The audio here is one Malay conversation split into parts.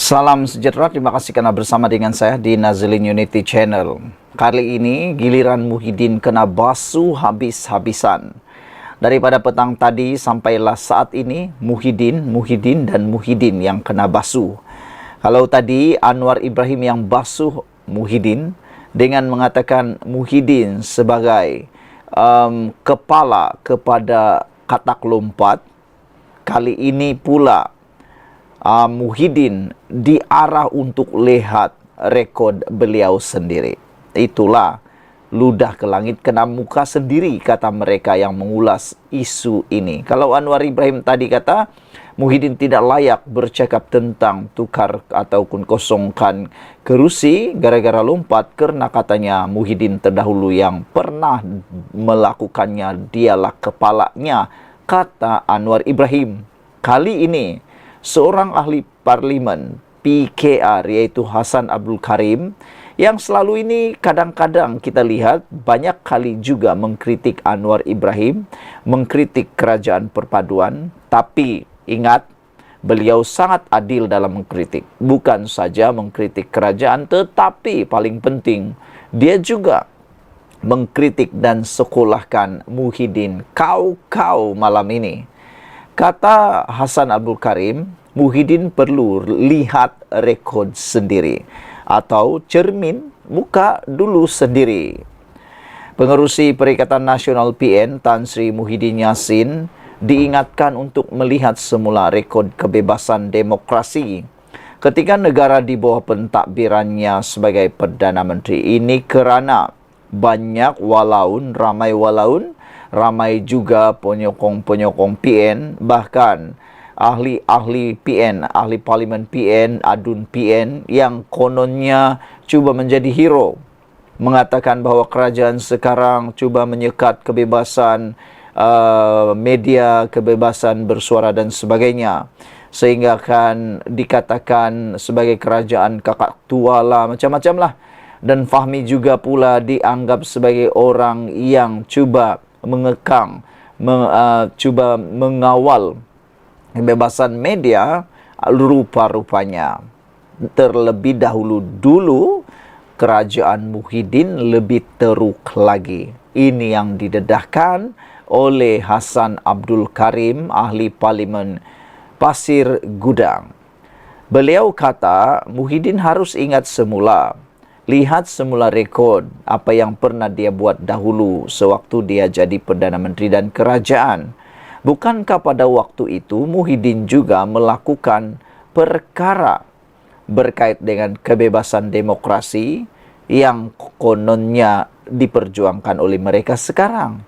Salam sejahtera, terima kasih karena bersama dengan saya di Nazilin Unity Channel. Kali ini giliran Muhyiddin kena basuh habis-habisan. Daripada petang tadi sampailah saat ini Muhyiddin yang kena basuh. Kalau tadi Anwar Ibrahim yang basuh Muhyiddin dengan mengatakan Muhyiddin sebagai kepala kepada katak lompat, kali ini pula Muhyiddin diarah untuk lihat rekod beliau sendiri. Itulah ludah ke langit kena muka sendiri, kata mereka yang mengulas isu ini. Kalau Anwar Ibrahim tadi kata Muhyiddin tidak layak bercakap tentang tukar ataupun kosongkan kerusi gara-gara lompat, karena katanya Muhyiddin terdahulu yang pernah melakukannya, dialah kepalanya, kata Anwar Ibrahim. Kali ini seorang ahli parlimen PKR yaitu Hasan Abdul Karim yang selalu ini kadang-kadang kita lihat banyak kali juga mengkritik Anwar Ibrahim, mengkritik kerajaan perpaduan, tapi ingat beliau sangat adil dalam mengkritik. Bukan saja mengkritik kerajaan, tetapi paling penting dia juga mengkritik dan sekolahkan Muhyiddin kau malam ini. Kata Hasan Abdul Karim, Muhyiddin perlu lihat rekod sendiri atau cermin muka dulu sendiri. Pengerusi Perikatan Nasional PN Tan Sri Muhyiddin Yassin diingatkan untuk melihat semula rekod kebebasan demokrasi ketika negara di bawah pentadbirannya sebagai Perdana Menteri. Ini kerana banyak ramai juga penyokong PN, bahkan ahli PN, ahli parlimen PN, adun PN yang kononnya cuba menjadi hero, mengatakan bahawa kerajaan sekarang cuba menyekat kebebasan media, kebebasan bersuara dan sebagainya, sehingga akan dikatakan sebagai kerajaan kakak tua lah, macam-macam lah. Dan Fahmi juga pula dianggap sebagai orang yang cuba mengekang, cuba mengawal kebebasan media rupa-rupanya. Terlebih dulu kerajaan Muhyiddin lebih teruk lagi. Ini yang didedahkan oleh Hasan Abdul Karim, ahli parlimen Pasir Gudang. Beliau kata Muhyiddin harus ingat semula, lihat semula rekod apa yang pernah dia buat dahulu sewaktu dia jadi Perdana Menteri dan kerajaan. Bukankah pada waktu itu Muhyiddin juga melakukan perkara berkait dengan kebebasan demokrasi yang kononnya diperjuangkan oleh mereka sekarang?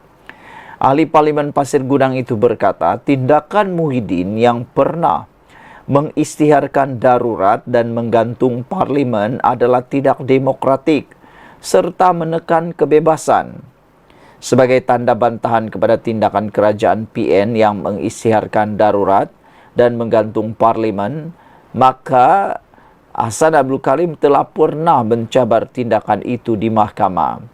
Ahli parlimen Pasir Gudang itu berkata, tindakan Muhyiddin yang pernah mengisytiharkan darurat dan menggantung parlimen adalah tidak demokratik serta menekan kebebasan. Sebagai tanda bantahan kepada tindakan kerajaan PN yang mengisytiharkan darurat dan menggantung parlimen, maka Hasan Abdul Karim telah pernah mencabar tindakan itu di mahkamah.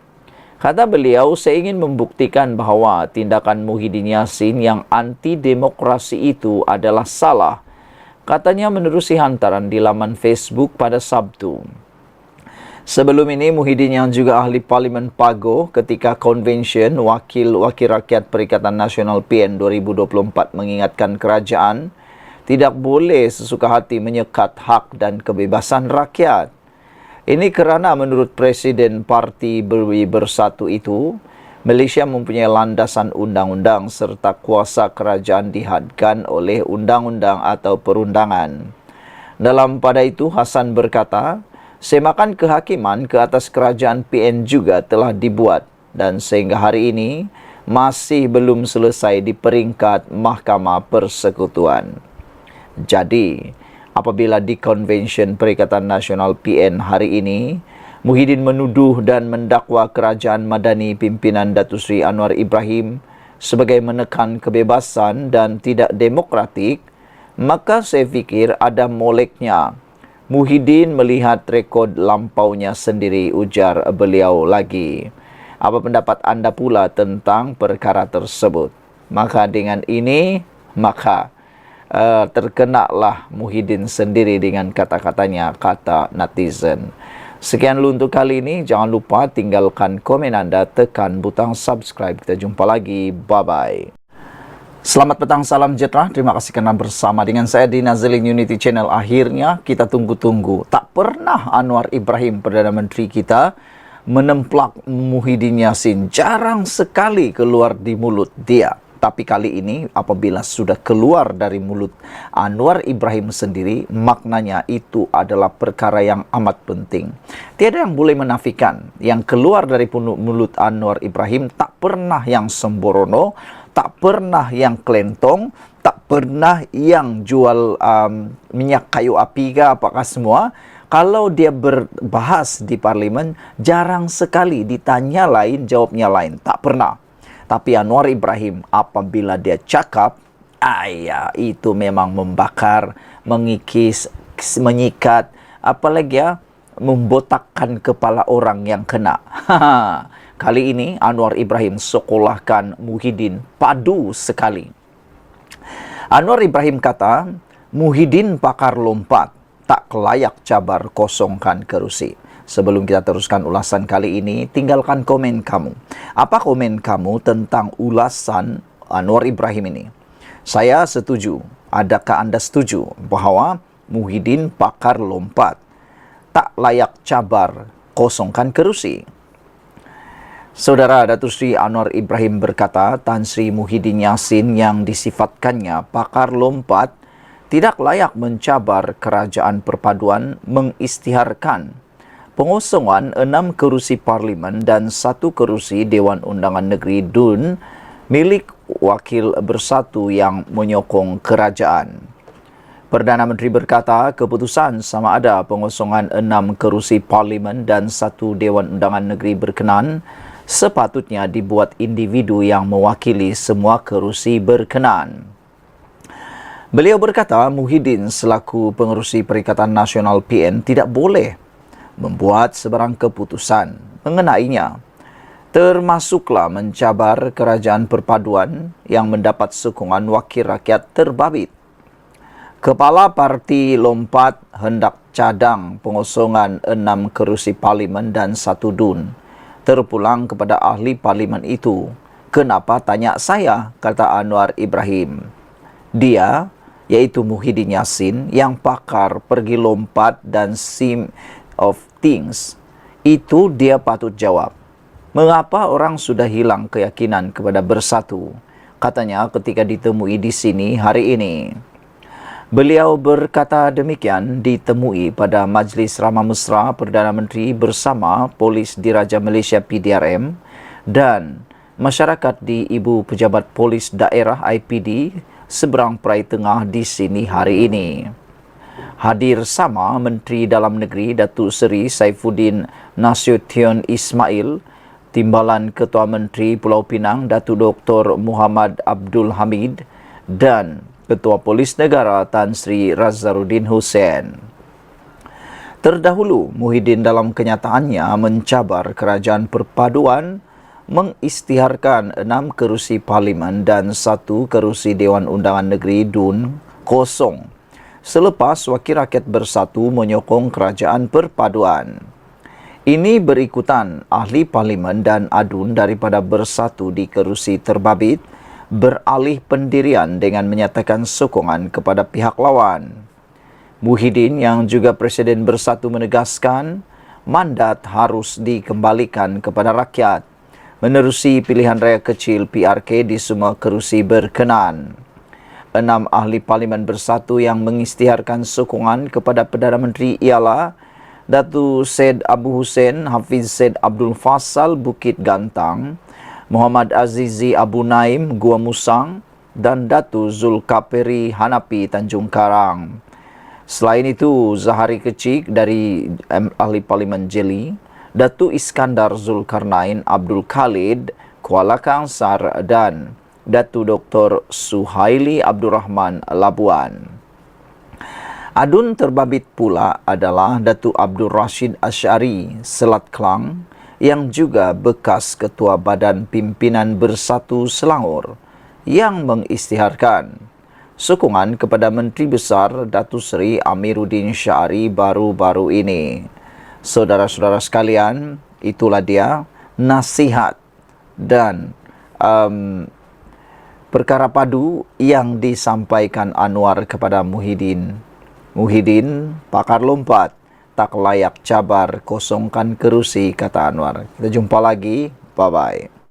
Kata beliau, saya ingin membuktikan bahawa tindakan Muhyiddin Yassin yang anti-demokrasi itu adalah salah. Katanya menerusi hantaran di laman Facebook pada Sabtu. Sebelum ini, Muhyiddin yang juga ahli parlimen Pago ketika konvensyen Wakil Rakyat Perikatan Nasional PN 2024 mengingatkan kerajaan tidak boleh sesuka hati menyekat hak dan kebebasan rakyat. Ini kerana menurut Presiden Parti Bersatu itu, Malaysia mempunyai landasan undang-undang serta kuasa kerajaan dihadkan oleh undang-undang atau perundangan. Dalam pada itu, Hasan berkata, semakan kehakiman ke atas kerajaan PN juga telah dibuat dan sehingga hari ini masih belum selesai di peringkat Mahkamah Persekutuan. Jadi, apabila di Konvensyen Perikatan Nasional PN hari ini, Muhyiddin menuduh dan mendakwa kerajaan madani pimpinan Datuk Seri Anwar Ibrahim sebagai menekan kebebasan dan tidak demokratik, maka saya fikir ada moleknya Muhyiddin melihat rekod lampaunya sendiri, ujar beliau lagi. Apa pendapat anda pula tentang perkara tersebut? Maka dengan ini, terkenalah Muhyiddin sendiri dengan kata-katanya, kata netizen. Sekian dulu untuk kali ini. Jangan lupa tinggalkan komen anda, tekan butang subscribe. Kita jumpa lagi. Bye-bye. Selamat petang, salam sejahtera. Terima kasih kerana bersama dengan saya di Nazilin Unity Channel. Akhirnya kita tunggu-tunggu. Tak pernah Anwar Ibrahim, Perdana Menteri kita, menemplak Muhyiddin Yassin. Jarang sekali keluar di mulut dia. Tapi kali ini apabila sudah keluar dari mulut Anwar Ibrahim sendiri, maknanya itu adalah perkara yang amat penting. Tiada yang boleh menafikan yang keluar dari mulut Anwar Ibrahim tak pernah yang sembrono, tak pernah yang kelentong, tak pernah yang jual minyak kayu api ke apakah semua. Kalau dia berbahas di parlimen, jarang sekali ditanya lain, jawabnya lain. Tak pernah. Tapi Anwar Ibrahim apabila dia cakap, itu memang membakar, mengikis, menyikat, apalagi membotakkan kepala orang yang kena. Kali ini Anwar Ibrahim sekolahkan Muhyiddin padu sekali. Anwar Ibrahim kata, Muhyiddin pakar lompat, tak layak cabar kosongkan kerusi. Sebelum kita teruskan ulasan kali ini, tinggalkan komen kamu. Apa komen kamu tentang ulasan Anwar Ibrahim ini? Saya setuju. Adakah anda setuju bahawa Muhyiddin pakar lompat, tak layak cabar kosongkan kerusi? Saudara Datuk Seri Anwar Ibrahim berkata, Tan Sri Muhyiddin Yassin yang disifatkannya pakar lompat tidak layak mencabar kerajaan perpaduan mengisytiharkan pengosongan 6 kerusi parlimen dan 1 kerusi Dewan Undangan Negeri DUN milik Wakil Bersatu yang menyokong kerajaan. Perdana Menteri berkata, keputusan sama ada pengosongan 6 kerusi parlimen dan 1 Dewan Undangan Negeri berkenan sepatutnya dibuat individu yang mewakili semua kerusi berkenan. Beliau berkata, Muhyiddin selaku pengerusi Perikatan Nasional PN tidak boleh membuat sebarang keputusan mengenainya, termasuklah mencabar kerajaan perpaduan yang mendapat sokongan wakil rakyat terbabit. Kepala parti lompat hendak cadang pengosongan 6 kerusi parlimen dan 1 DUN. Terpulang kepada ahli parlimen itu. Kenapa tanya saya, kata Anwar Ibrahim. Dia, yaitu Muhyiddin Yassin, yang pakar pergi lompat dan sim of things, itu dia patut jawab. Mengapa orang sudah hilang keyakinan kepada Bersatu? Katanya ketika ditemui di sini hari ini. Beliau berkata demikian ditemui pada Majlis Ramah Mesra Perdana Menteri bersama Polis Diraja Malaysia PDRM dan masyarakat di Ibu Pejabat Polis Daerah IPD seberang Perai Tengah di sini hari ini. Hadir sama Menteri Dalam Negeri Datuk Seri Saifuddin Nasution Ismail, Timbalan Ketua Menteri Pulau Pinang Datuk Dr. Muhammad Abdul Hamid dan Ketua Polis Negara Tan Sri Razzaruddin Hussein. Terdahulu, Muhyiddin dalam kenyataannya mencabar kerajaan perpaduan mengisytiharkan 6 kerusi parlimen dan 1 kerusi Dewan Undangan Negeri DUN kosong selepas Wakil Rakyat Bersatu menyokong kerajaan perpaduan. Ini berikutan ahli parlimen dan ADUN daripada Bersatu di kerusi terbabit beralih pendirian dengan menyatakan sokongan kepada pihak lawan. Muhyiddin yang juga Presiden Bersatu menegaskan mandat harus dikembalikan kepada rakyat menerusi pilihan raya kecil PRK di semua kerusi berkenan. 6 ahli parlimen Bersatu yang mengisytiharkan sokongan kepada Perdana Menteri ialah Datuk Syed Abu Hussein Hafiz Syed Abdul Fassal Bukit Gantang, Muhammad Azizi Abu Naim Gua Musang dan Datuk Zulkaperi Hanapi Tanjung Karang. Selain itu, Zahari Kecik dari ahli parlimen Jeli, Datuk Iskandar Zulkarnain Abdul Khalid Kuala Kangsar dan Datuk Dr. Suhaili Abdul Rahman Labuan. Adun terbabit pula adalah Datuk Abdul Rashid Asyari Selat Kelang yang juga bekas Ketua Badan Pimpinan Bersatu Selangor yang mengisytiharkan sokongan kepada Menteri Besar Datuk Seri Amiruddin Syari baru-baru ini. Saudara-saudara sekalian, itulah dia nasihat dan perkara padu yang disampaikan Anwar kepada Muhyiddin. Muhyiddin, pakar lompat, tak layak cabar kosongkan kerusi, kata Anwar. Kita jumpa lagi. Bye-bye.